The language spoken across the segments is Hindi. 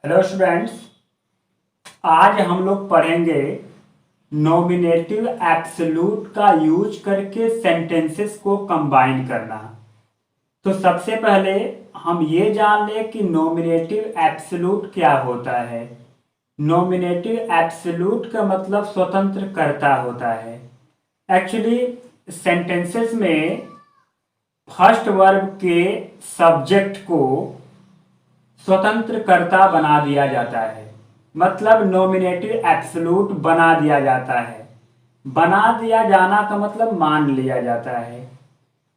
Hello students. आज हम लोग पढ़ेंगे नॉमिनेटिव एब्सोल्यूट का यूज करके सेंटेंसेस को कंबाइन करना। तो सबसे पहले हम ये जान लें कि नॉमिनेटिव एब्सोल्यूट क्या होता है। नॉमिनेटिव एब्सोल्यूट का मतलब स्वतंत्र कर्ता होता है। एक्चुअली सेंटेंसेस में फर्स्ट वर्ब के सब्जेक्ट को स्वतंत्र कर्ता बना दिया जाता है, मतलब नॉमिनेटिव एब्सोल्यूट बना दिया जाता है। बना दिया जाना का मतलब मान लिया जाता है।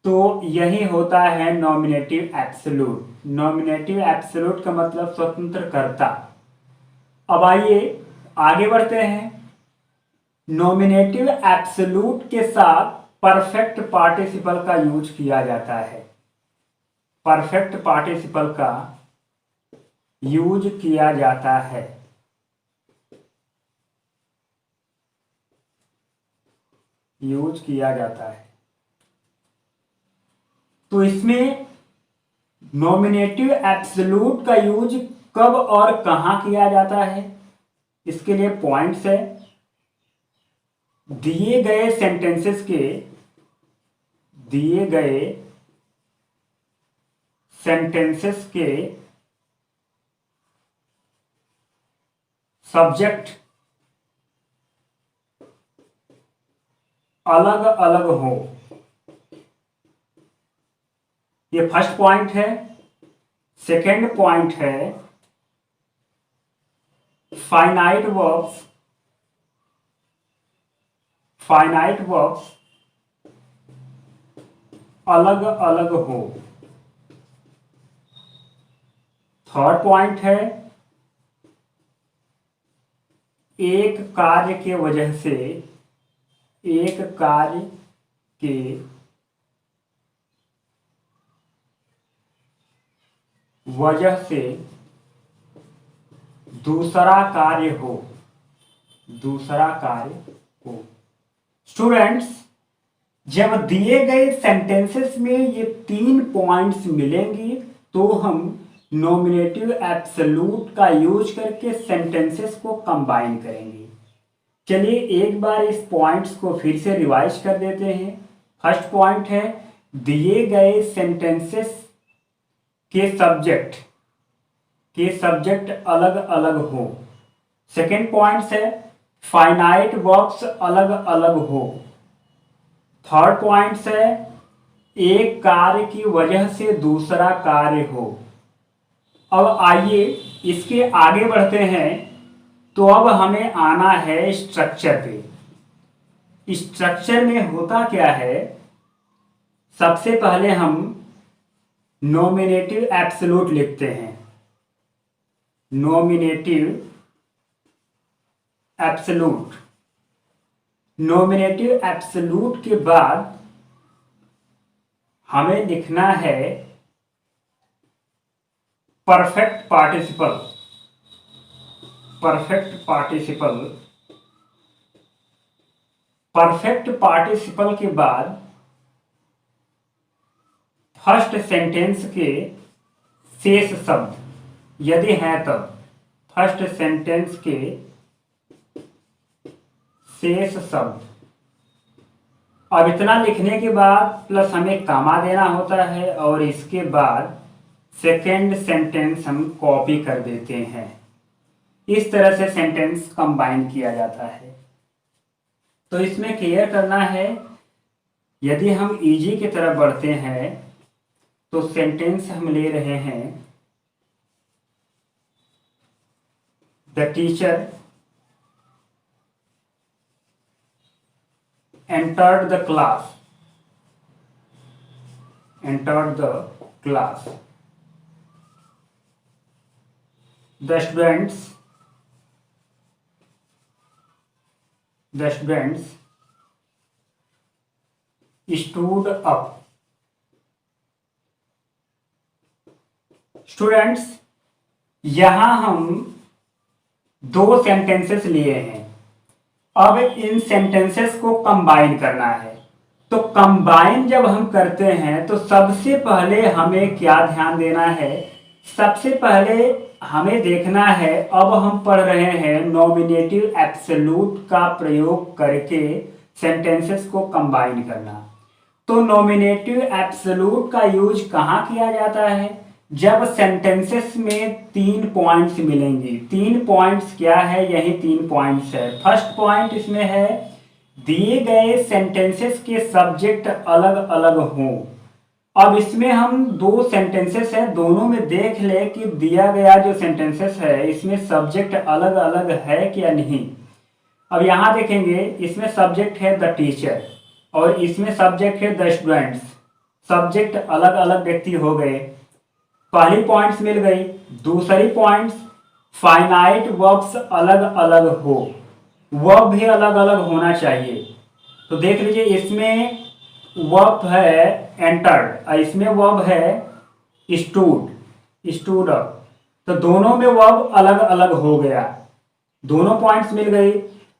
तो यही होता है नॉमिनेटिव एब्सोल्यूट। नॉमिनेटिव एब्सोल्यूट का मतलब स्वतंत्र कर्ता। अब आइए आगे बढ़ते हैं। नॉमिनेटिव एब्सोल्यूट के साथ परफेक्ट पार्टिसिपल का यूज किया जाता है। परफेक्ट पार्टिसिपल का यूज किया जाता है। यूज किया जाता है। तो इसमें नॉमिनेटिव एब्सोल्यूट का यूज कब और कहां किया जाता है, इसके लिए पॉइंट्स है। दिए गए सेंटेंसेस के सब्जेक्ट अलग अलग हो, ये फर्स्ट पॉइंट है। सेकेंड पॉइंट है फाइनाइट वर्ब्स अलग अलग हो। थर्ड पॉइंट है एक कार्य के वजह से दूसरा कार्य हो। स्टूडेंट्स, जब दिए गए सेंटेंसेस में ये तीन पॉइंट्स मिलेंगी तो हम नॉमिनेटिव एब्सोल्यूट का यूज करके सेंटेंसेस को कंबाइन करेंगे। चलिए एक बार इस पॉइंट्स को फिर से रिवाइज कर देते हैं। फर्स्ट पॉइंट है दिए गए सेंटेंसेस के सब्जेक्ट अलग अलग हो। सेकेंड पॉइंट है फाइनाइट वर्ब्स अलग अलग हो। थर्ड पॉइंट है एक कार्य की वजह से दूसरा कार्य हो। अब आइए इसके आगे बढ़ते हैं। तो अब हमें आना है स्ट्रक्चर पे। स्ट्रक्चर में होता क्या है, सबसे पहले हम नॉमिनेटिव एब्सोल्यूट लिखते हैं। नॉमिनेटिव एब्सोल्यूट के बाद हमें लिखना है परफेक्ट पार्टिसिपल के बाद फर्स्ट सेंटेंस के शेष शब्द यदि हैं तब फर्स्ट सेंटेंस के शेष शब्द। अब इतना लिखने के बाद प्लस हमें कामा देना होता है और इसके बाद सेकेंड सेंटेंस हम कॉपी कर देते हैं। इस तरह से सेंटेंस कंबाइन किया जाता है। तो इसमें क्लियर करना है, यदि हम इजी की तरफ बढ़ते हैं तो सेंटेंस हम ले रहे हैं the teacher entered the class the students stood up। Students, यहां हम दो सेंटेंसेस लिए हैं। अब इन सेंटेंसेस को कंबाइन करना है। तो कंबाइन जब हम करते हैं तो सबसे पहले हमें क्या ध्यान देना है सबसे पहले हमें देखना है, अब हम पढ़ रहे हैं नॉमिनेटिव एब्सोल्यूट का प्रयोग करके सेंटेंसेस को कंबाइन करना। तो नॉमिनेटिव एब्सोल्यूट का यूज कहाँ किया जाता है? जब सेंटेंसेस में 3 पॉइंट्स मिलेंगी। 3 पॉइंट्स क्या है? यही 3 पॉइंट्स है। फर्स्ट पॉइंट इसमें है, दिए गए सेंटेंसेस के सब्जेक्ट अलग अलग हों। अब इसमें हम 2 सेंटेंसेस है, दोनों में देख ले कि दिया गया जो सेंटेंसेस है इसमें सब्जेक्ट अलग अलग है क्या नहीं। अब यहाँ देखेंगे, इसमें सब्जेक्ट है द टीचर और इसमें सब्जेक्ट है द स्टूडेंट्स। सब्जेक्ट अलग अलग व्यक्ति हो गए, पहली पॉइंट्स मिल गई। दूसरी पॉइंट्स, फाइनाइट वर्ब्स अलग अलग हो, वर्ब भी अलग अलग होना चाहिए। तो देख लीजिए, इसमें वर्ब है एंटर्ड और इसमें वर्ब है स्टूड अप। तो दोनों में वर्ब अलग अलग हो गया, दोनों पॉइंट्स मिल गई।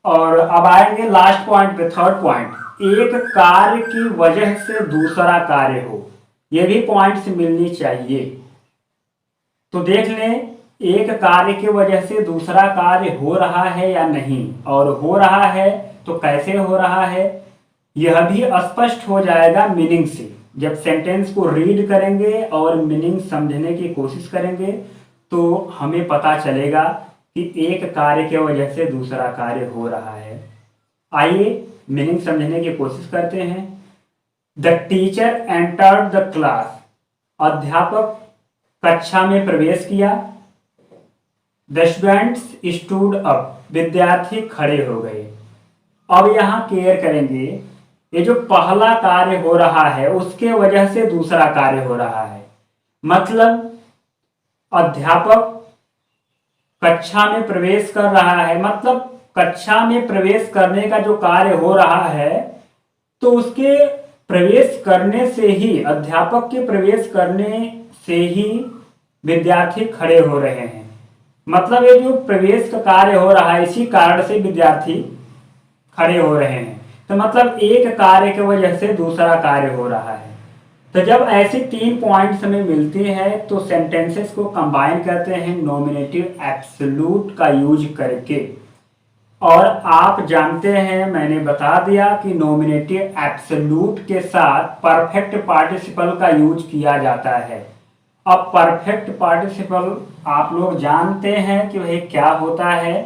और अब आएंगे लास्ट पॉइंट पे, थर्ड पॉइंट, एक कार्य की वजह से दूसरा कार्य हो, ये भी पॉइंट्स मिलनी चाहिए। तो देख लें, एक कार्य की वजह से दूसरा कार्य हो रहा है या नहीं, और हो रहा है तो कैसे हो रहा है, यह भी स्पष्ट हो जाएगा मीनिंग से। जब सेंटेंस को रीड करेंगे और मीनिंग समझने की कोशिश करेंगे तो हमें पता चलेगा कि एक कार्य की वजह से दूसरा कार्य हो रहा है। आइए मीनिंग समझने की कोशिश करते हैं। The teacher entered the class, अध्यापक कक्षा में प्रवेश किया। द स्टूडेंट्स स्टूड अप, विद्यार्थी खड़े हो गए। अब यहाँ केयर करेंगे, ये जो पहला कार्य हो रहा है उसके वजह से दूसरा कार्य हो रहा है। मतलब अध्यापक कक्षा में प्रवेश कर रहा है, मतलब कक्षा में प्रवेश करने का जो कार्य हो रहा है, तो उसके प्रवेश करने से ही, अध्यापक के प्रवेश करने से ही विद्यार्थी खड़े हो रहे हैं। मतलब ये जो प्रवेश का कार्य हो रहा है इसी कारण से विद्यार्थी खड़े हो रहे हैं। तो मतलब एक कार्य की वजह से दूसरा कार्य हो रहा है। तो जब ऐसी 3 पॉइंट्स हमें मिलती हैं तो सेंटेंसेस को कंबाइन करते हैं नॉमिनेटिव एब्सोल्यूट का यूज करके। और आप जानते हैं, मैंने बता दिया कि नॉमिनेटिव एब्सोल्यूट के साथ परफेक्ट पार्टिसिपल का यूज किया जाता है। अब परफेक्ट पार्टिसिपल आप लोग जानते हैं कि वह क्या होता है।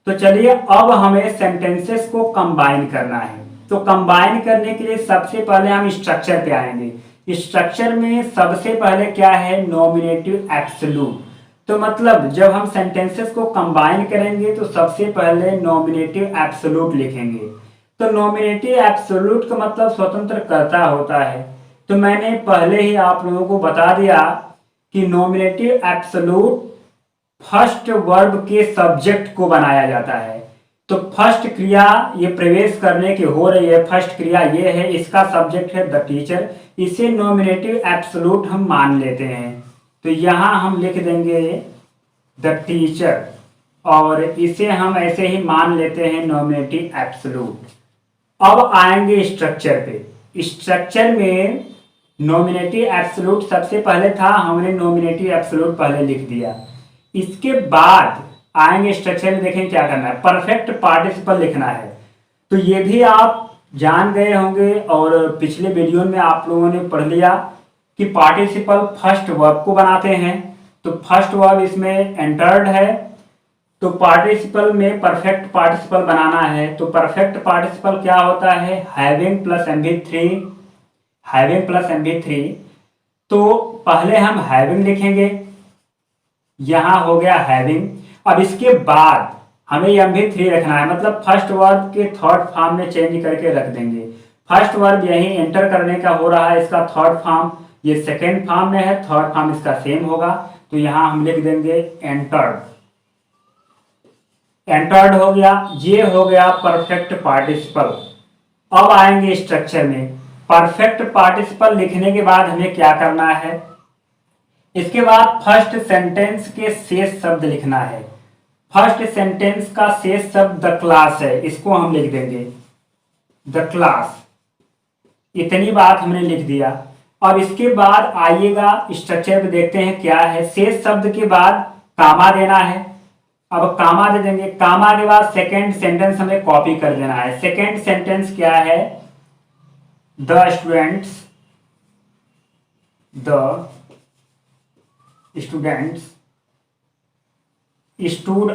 तो चलिए अब हमें सेंटेंसेस को कंबाइन करना है। तो कंबाइन करने के लिए सबसे पहले हम स्ट्रक्चर पे आएंगे। स्ट्रक्चर में सबसे पहले क्या है? Nominative absolute. तो मतलब जब हम सेंटेंसेस को कंबाइन करेंगे तो सबसे पहले नॉमिनेटिव एब्सोल्यूट लिखेंगे। तो नॉमिनेटिव एब्सोल्यूट का मतलब स्वतंत्र कर्ता होता है। तो मैंने पहले ही आप लोगों को बता दिया कि नॉमिनेटिव एब्सोल्यूट फर्स्ट वर्ब के सब्जेक्ट को बनाया जाता है। तो फर्स्ट क्रिया ये प्रवेश करने की हो रही है, फर्स्ट क्रिया ये है, इसका सब्जेक्ट है द टीचर, इसे नॉमिनेटिव एब्सोल्यूट हम मान लेते हैं। तो यहाँ हम लिख देंगे द टीचर और इसे हम ऐसे ही मान लेते हैं नॉमिनेटिव एब्सोल्यूट। अब आएंगे स्ट्रक्चर पे। स्ट्रक्चर में नॉमिनेटिव एब्सोल्यूट सबसे पहले था, हमने नॉमिनेटिव एब्सोल्यूट पहले लिख दिया। इसके बाद आएंगे स्ट्रक्चर में, देखें क्या करना है, परफेक्ट पार्टिसिपल लिखना है। तो ये भी आप जान गए होंगे और पिछले वीडियो में आप लोगों ने पढ़ लिया कि पार्टिसिपल फर्स्ट वर्ब को बनाते हैं। तो फर्स्ट वर्ब इसमें एंटर्ड है, तो पार्टिसिपल में परफेक्ट पार्टिसिपल बनाना है। तो परफेक्ट पार्टिसिपल क्या होता है? Having plus MV3, having plus MV3। तो पहले हम हैविंग लिखेंगे, यहां हो गया हैविंग। अब इसके बाद हमें MV3 रखना है, मतलब फर्स्ट वर्ब के थर्ड फॉर्म में चेंज करके रख देंगे। फर्स्ट वर्ब यही एंटर करने का हो रहा है, इसका थर्ड फॉर्म ये सेकेंड फॉर्म में है, थर्ड फॉर्म इसका सेम होगा। तो यहां हम लिख देंगे एंटर्ड। एंटर्ड हो गया, ये हो गया परफेक्ट पार्टिसिपल। अब आएंगे स्ट्रक्चर में। परफेक्ट पार्टिसिपल लिखने के बाद हमें क्या करना है? इसके बाद फर्स्ट सेंटेंस के शेष शब्द लिखना है। फर्स्ट सेंटेंस का शेष शब्द द क्लास है, इसको हम लिख देंगे द क्लास। इतनी बात हमने लिख दिया। अब इसके बाद आइएगा स्ट्रक्चर पे देखते हैं क्या है। शेष शब्द के बाद कामा देना है। अब कामा दे देंगे, कामा के बाद सेकंड सेंटेंस हमें कॉपी कर देना है। सेकंड सेंटेंस क्या है? The students stood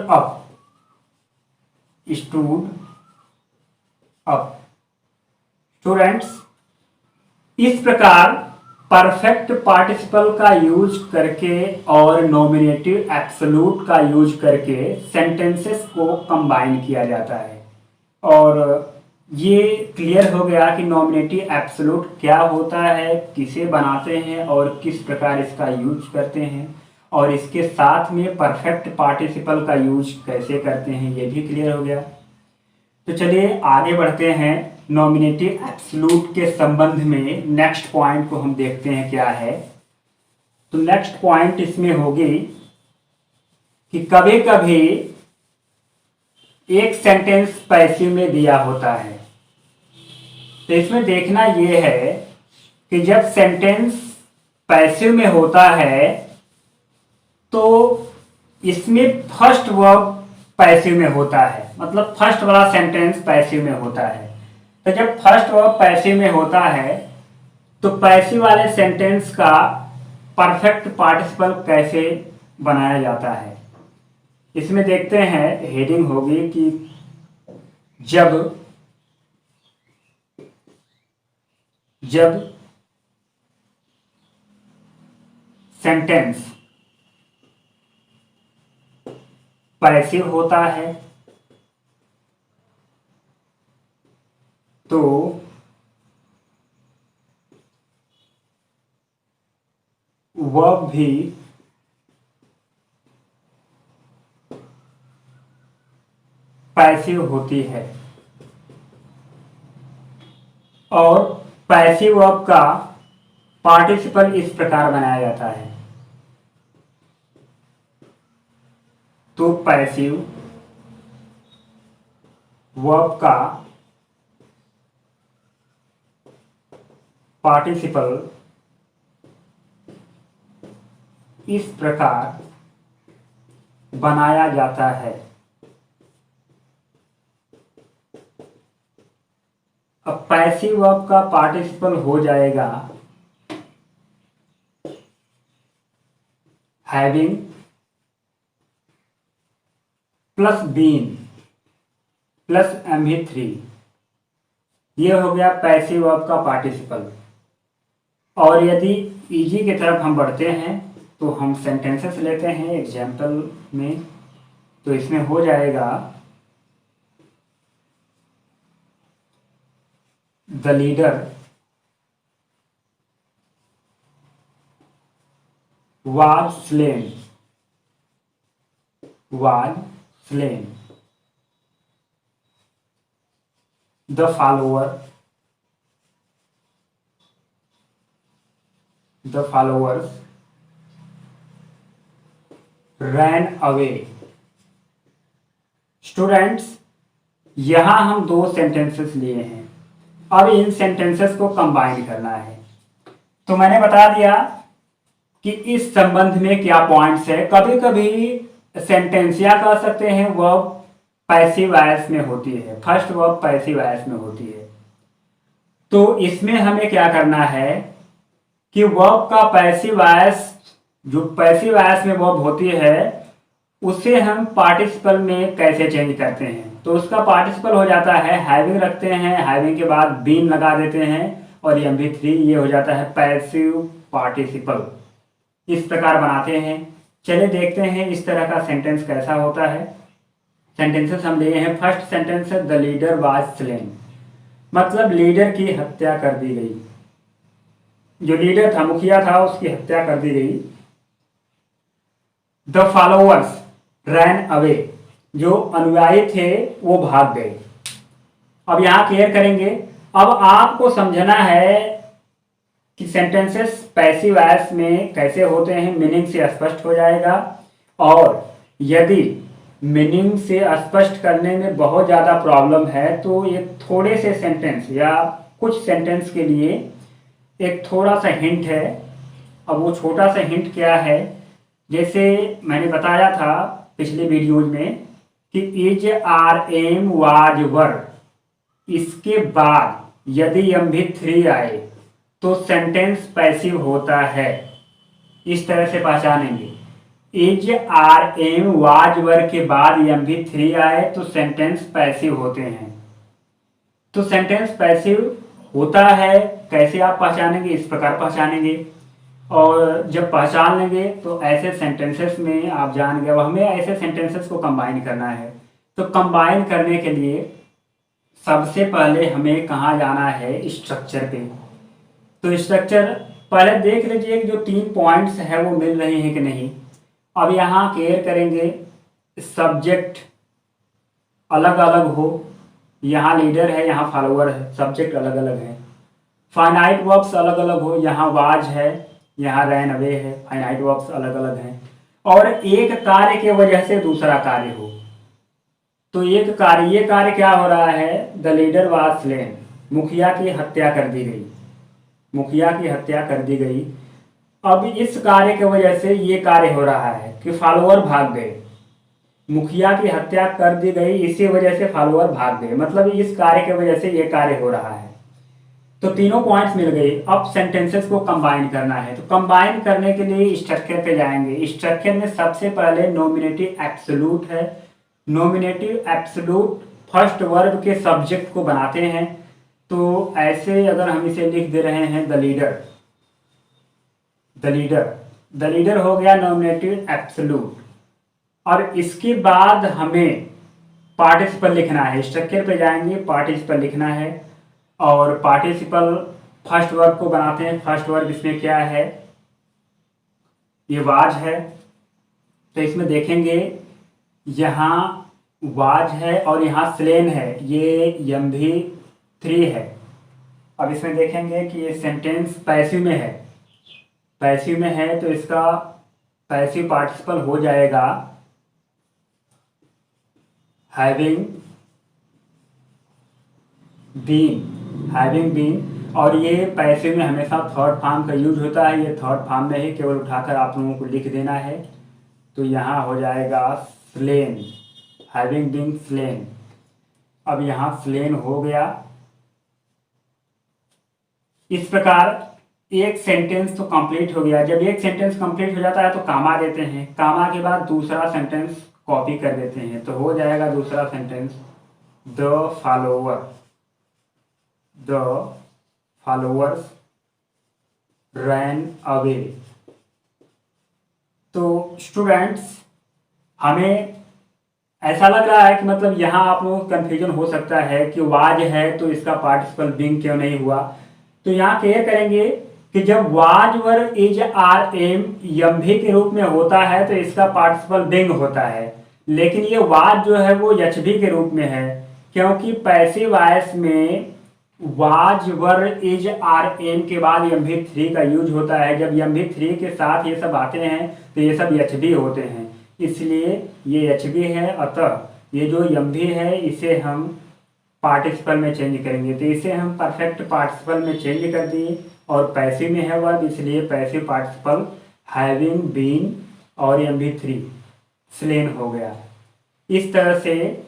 up students. इस प्रकार परफेक्ट पार्टिसिपल का यूज करके और नॉमिनेटिव एब्सोल्यूट का यूज करके सेंटेंसेस को कंबाइन किया जाता है। और ये क्लियर हो गया कि नॉमिनेटिव एब्सोल्यूट क्या होता है, किसे बनाते हैं और किस प्रकार इसका यूज करते हैं, और इसके साथ में परफेक्ट पार्टिसिपल का यूज कैसे करते हैं, ये भी क्लियर हो गया। तो चलिए आगे बढ़ते हैं। नॉमिनेटिव एब्सोल्यूट के संबंध में नेक्स्ट पॉइंट को हम देखते हैं क्या है। तो नेक्स्ट पॉइंट इसमें होगी कि कभी कभी एक सेंटेंस पैसिव में दिया होता है। तो इसमें देखना यह है कि जब सेंटेंस पैसिव में होता है तो इसमें फर्स्ट वर्ब पैसिव में होता है, मतलब फर्स्ट वाला सेंटेंस पैसिव में होता है। तो जब फर्स्ट वर्ब पैसिव में होता है तो पैसिव वाले सेंटेंस का परफेक्ट पार्टिसिपल कैसे बनाया जाता है, इसमें देखते हैं। हेडिंग होगी कि जब सेंटेंस पैसिव होता है तो वर्ब भी पैसिव होती है। और पैसिव वर्ब का पार्टिसिपल इस प्रकार बनाया जाता है। तो पैसिव वर्ब का पार्टिसिपल इस प्रकार बनाया जाता है। अब पैसिव वर्ब का पार्टिसिपल हो जाएगा having plus been plus MV3। ये हो गया पैसिव वर्ब का पार्टिसिपल। और यदि इजी की तरफ हम बढ़ते हैं तो हम सेंटेंसेस लेते हैं एग्जाम्पल में। तो इसमें हो जाएगा the leader was slain the followers ran away। Students, यहां हम दो सेंटेंसेस लिए हैं। अब इन सेंटेंसेस को कंबाइन करना है। तो मैंने बता दिया कि इस संबंध में क्या पॉइंट्स है। कभी कभी सेंटेंस या कह सकते हैं वर्ब पैसिव वॉइस में होती है, फर्स्ट वर्ब पैसिव वॉइस में होती है। तो इसमें हमें क्या करना है कि वर्ब का पैसिव वॉइस, जो पैसिव वॉइस में वर्ब होती है, उसे हम पार्टिसिपल में कैसे चेंज करते हैं। तो उसका पार्टिसिपल हो जाता है हैविंग, रखते हैं, हैविंग के बाद बीन लगा देते हैं और MV3, ये हो जाता है पैसिव पार्टिसिपल। इस प्रकार बनाते हैं। चलिए देखते हैं इस तरह का सेंटेंस कैसा होता है। सेंटेंसेस हम लिए हैं। फर्स्ट सेंटेंस है द लीडर वाज स्लेन, मतलब लीडर की हत्या कर दी गई। जो लीडर था, मुखिया था, उसकी हत्या कर दी गई। द फॉलोअर्स रैन अवे, जो अनुयायी थे वो भाग गए। अब यहां क्लियर करेंगे। अब आपको समझना है कि सेंटेंसेस पैसिव वॉइस में कैसे होते हैं, मीनिंग से स्पष्ट हो जाएगा। और यदि मीनिंग से स्पष्ट करने में बहुत ज़्यादा प्रॉब्लम है तो ये थोड़े से सेंटेंस या कुछ सेंटेंस के लिए एक थोड़ा सा हिंट है। अब वो छोटा सा हिंट क्या है, जैसे मैंने बताया था पिछले वीडियोज में कि is are am was were, इसके बाद यदि एमवी थ्री आए तो सेंटेंस पैसिव होता है। इस तरह से पहचानेंगे, is are am was were के बाद एमवी थ्री आए तो सेंटेंस पैसिव होते हैं। तो सेंटेंस पैसिव होता है कैसे आप पहचानेंगे, इस प्रकार पहचानेंगे। और जब पहचान लेंगे तो ऐसे सेंटेंसेस में आप जान गए, हमें ऐसे सेंटेंसेस को कंबाइन करना है। तो कंबाइन करने के लिए सबसे पहले हमें कहाँ जाना है, स्ट्रक्चर पे। तो स्ट्रक्चर पहले देख लीजिए कि जो 3 पॉइंट्स है वो मिल रहे हैं कि नहीं। अब यहाँ केयर करेंगे सब्जेक्ट अलग अलग हो, यहाँ लीडर है यहाँ फॉलोअर है, सब्जेक्ट अलग अलग है। फाइनाइट वर्ब्स अलग अलग हो, यहाँ वाज है यहाँ रैन अवे है, फाइनाइट वर्ब्स अलग अलग हैं। और एक कार्य के वजह से दूसरा कार्य हो, तो एक कार्य, ये कार्य क्या हो रहा है, द लीडर वाज स्लेन, मुखिया की हत्या कर दी गई, मुखिया की हत्या कर दी गई। अब इस कार्य की वजह से ये कार्य हो रहा है कि फॉलोअर भाग गए, मुखिया की हत्या कर दी गई, इसी वजह से फॉलोअर भाग गए, मतलब इस कार्य की वजह से ये कार्य हो रहा है। तो तीनों पॉइंट्स मिल गए। अब सेंटेंसेस को कंबाइन करना है, तो कंबाइन करने के लिए स्ट्रक्चर पे जाएंगे। स्ट्रक्चर में सबसे पहले नॉमिनेटिव एब्सोल्यूट है। नॉमिनेटिव एब्सोल्यूट फर्स्ट वर्ब के सब्जेक्ट को बनाते हैं। तो ऐसे अगर हम इसे लिख दे रहे हैं the leader, the leader, the leader हो गया नॉमिनेटिव एब्सोल्यूट। और इसके बाद हमें पार्टिसिपल लिखना है। स्ट्रक्चर पे जाएंगे, पार्टिसिपल लिखना है। और पार्टिसिपल फर्स्ट वर्ब को बनाते हैं। फर्स्ट वर्ब इसमें क्या है, ये वाज है। तो इसमें देखेंगे यहाँ वाज है और यहाँ स्लेन है, ये एमवी थ्री है। अब इसमें देखेंगे कि ये सेंटेंस पैसिव में है, पैसिव में है, तो इसका पैसिव पार्टिसिपल हो जाएगा हैविंग बीन, हैविंग बीन। और ये पैसिव में हमेशा थर्ड फॉर्म का यूज होता है, ये थर्ड फॉर्म में ही केवल उठाकर आप लोगों को लिख देना है। तो यहाँ हो जाएगा स्लेन, हैविंग बीन स्लेन। अब यहाँ स्लेन हो गया। इस प्रकार एक सेंटेंस तो कंप्लीट हो गया। जब एक सेंटेंस कंप्लीट हो जाता है तो कामा देते हैं, कामा के बाद दूसरा सेंटेंस कॉपी कर देते हैं। तो हो जाएगा दूसरा sentence, the follower, the followers ran away. तो स्टूडेंट्स, हमें ऐसा लग रहा है कि मतलब यहाँ आप लोगों को कन्फ्यूजन हो सकता है कि वाज है तो इसका पार्टिसिपल बीइंग क्यों नहीं हुआ। तो यहाँ क्लियर करेंगे कि जब was were is are am MV के रूप में होता है तो इसका पार्टिसिपल बीइंग होता है। लेकिन ये वाज जो है वो एचवी के रूप में है, क्योंकि पैसिव वॉइस में was were is are am के बाद एमवी थ्री का यूज होता है। जब एमवी थ्री के साथ ये सब आते हैं तो ये सब एचवी होते हैं, इसलिए ये एचवी है। अतः ये जो एमवी है इसे हम पार्टिसिपल में चेंज करेंगे। तो इसे हम परफेक्ट पार्टिसिपल में चेंज कर दिए और पैसिव में है वर्ब, इसलिए पैसिव पार्टिसिपल हैविंग बीन और एमवी थ्री स्लेन हो गया। इस तरह से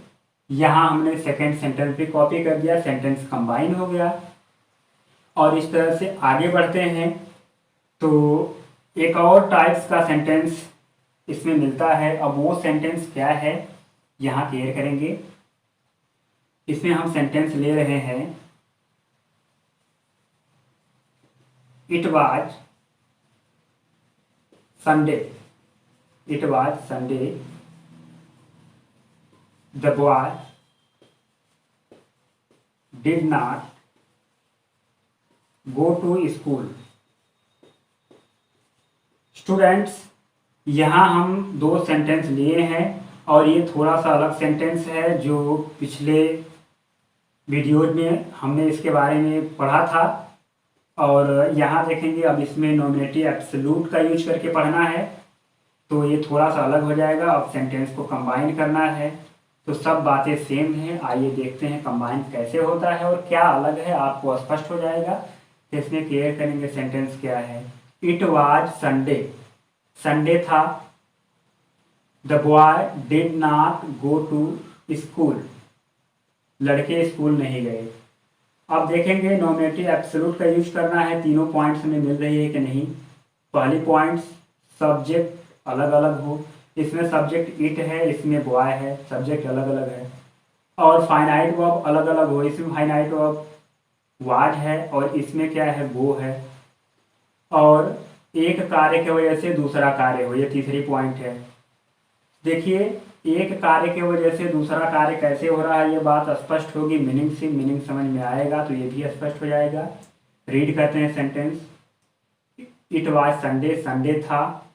यहाँ हमने सेकेंड सेंटेंस भी कॉपी कर दिया, सेंटेंस कंबाइन हो गया। और इस तरह से आगे बढ़ते हैं तो एक और टाइप्स का सेंटेंस इसमें मिलता है। अब वो सेंटेंस क्या है यहाँ क्लियर करेंगे। इसमें हम सेंटेंस ले रहे हैं, it was Sunday, it was Sunday, the boy did not go to school. Students, यहाँ हम दो सेंटेंस लिए हैं और ये थोड़ा सा अलग सेंटेंस है जो पिछले वीडियोज में हमने इसके बारे में पढ़ा था। और यहाँ देखेंगे अब इसमें नॉमिनेटिव एब्सोल्यूट का यूज करके पढ़ना है, तो ये थोड़ा सा अलग हो जाएगा। अब सेंटेंस को कंबाइन करना है, तो सब बातें सेम हैं। आइए देखते हैं कंबाइन कैसे होता है और क्या अलग है, आपको स्पष्ट हो जाएगा। तो इसमें क्लियर करेंगे सेंटेंस क्या है। इट वाज संडे, संडे था। The boy did not go to school, लड़के स्कूल नहीं गए। अब देखेंगे नॉमिनेटिव एब्सोल्यूट का यूज करना है, तीनों पॉइंट्स हमें मिल रही है कि नहीं। पहली पॉइंट्स सब्जेक्ट अलग अलग हो, इसमें सब्जेक्ट इट है, इसमें बॉय है, सब्जेक्ट अलग अलग है। और फाइनाइट वर्ब अलग अलग हो, इसमें फाइनाइट वर्ब वाज है और इसमें क्या है, गो है। और एक कार्य की वजह से दूसरा कार्य हो, ये तीसरी पॉइंट है। देखिए एक कार्य की वजह से दूसरा कार्य कैसे हो रहा है, ये बात स्पष्ट होगी मीनिंग से, मीनिंग समझ में आएगा तो ये भी स्पष्ट हो जाएगा। रीड करते हैं sentence. It was Sunday, Sunday था,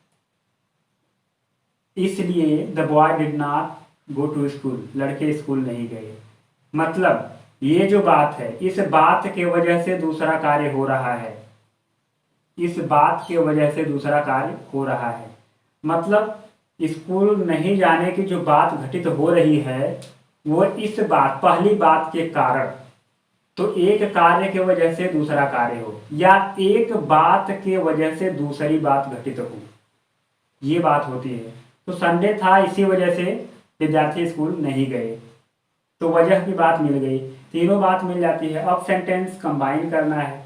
इसलिए the boy did not go to school, लड़के स्कूल नहीं गए। मतलब ये जो बात है, इस बात के वजह से दूसरा कार्य हो रहा है, इस बात के वजह से दूसरा कार्य हो रहा है। मतलब स्कूल नहीं जाने की जो बात घटित हो रही है वो इस बात, पहली बात के कारण। तो एक कार्य के वजह से दूसरा कार्य हो या एक बात के वजह से दूसरी बात घटित हो, ये बात होती है। तो संडे था, इसी वजह से विद्यार्थी स्कूल नहीं गए, तो वजह की बात मिल गई, तीनों बात मिल जाती है। अब सेंटेंस कंबाइन करना है।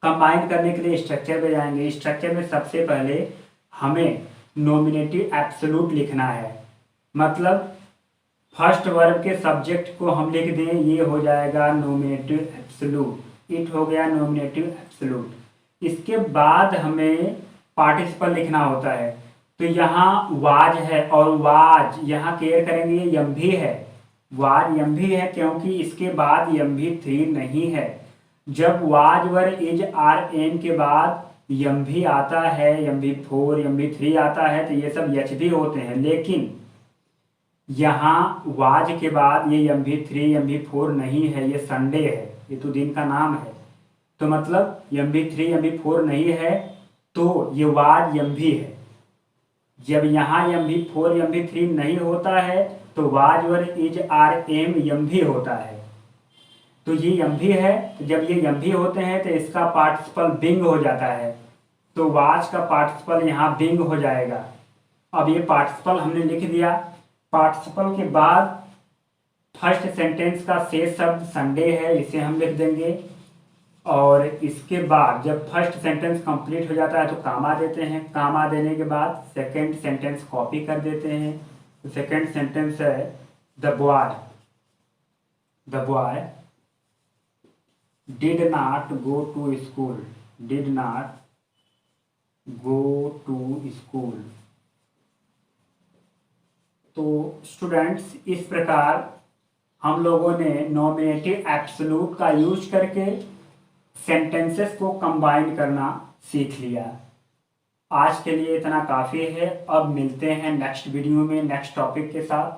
कंबाइन करने के लिए स्ट्रक्चर पे जाएंगे। स्ट्रक्चर में सबसे पहले हमें नॉमिनेटिव एब्सोल्यूट लिखना है। मतलब फर्स्ट वर्ब के सब्जेक्ट को हम लिख दें, ये हो जाएगा नॉमिनेटिव एब्सोल्यूट। इट हो गया नॉमिनेटिव एब्सोल्यूट। इसके बाद हमें पार्टिसिपल लिखना होता है। तो यहाँ वाज है और वाज यहाँ क्लियर करेंगे यम भी है, वाज यम भी है क्योंकि इसके बाद यम भी थ्री नहीं है। जब वाज वर इज आर एन के बाद यम भी आता है, यम भी फोर, यम भी थ्री आता है तो ये सब एच भी होते हैं। लेकिन यहाँ वाज के बाद ये यम भी थ्री, यम भी फोर नहीं है, ये संडे है, ये तो दिन का नाम है। तो मतलब यम भी थ्री, यम भी फोर नहीं है तो ये वाज यम भी है। जब यहाँ यम भी फोर, यम भी थ्री नहीं होता है तो वाज वर इज आर एम यम भी होता है। तो ये यम भी है, तो जब ये यम भी होते हैं तो इसका पार्टिसिपल बिंग हो जाता है। तो वाज का पार्टिसिपल यहाँ बिंग हो जाएगा। अब ये पार्टिसिपल हमने लिख दिया। पार्टिसिपल के बाद फर्स्ट सेंटेंस का शेष शब्द संडे है, इसे हम लिख देंगे। और इसके बाद जब फर्स्ट सेंटेंस कंप्लीट हो जाता है तो कामा देते हैं। कामा देने के बाद सेकंड सेंटेंस कॉपी कर देते हैं। तो सेकंड सेंटेंस है the boy did not go to school, did not go to school. तो स्टूडेंट्स इस प्रकार हम लोगों ने नॉमिनेटिव एब्सोल्यूट का यूज करके सेंटेंसेस को कंबाइन करना सीख लिया। आज के लिए इतना काफ़ी है। अब मिलते हैं नेक्स्ट वीडियो में नेक्स्ट टॉपिक के साथ।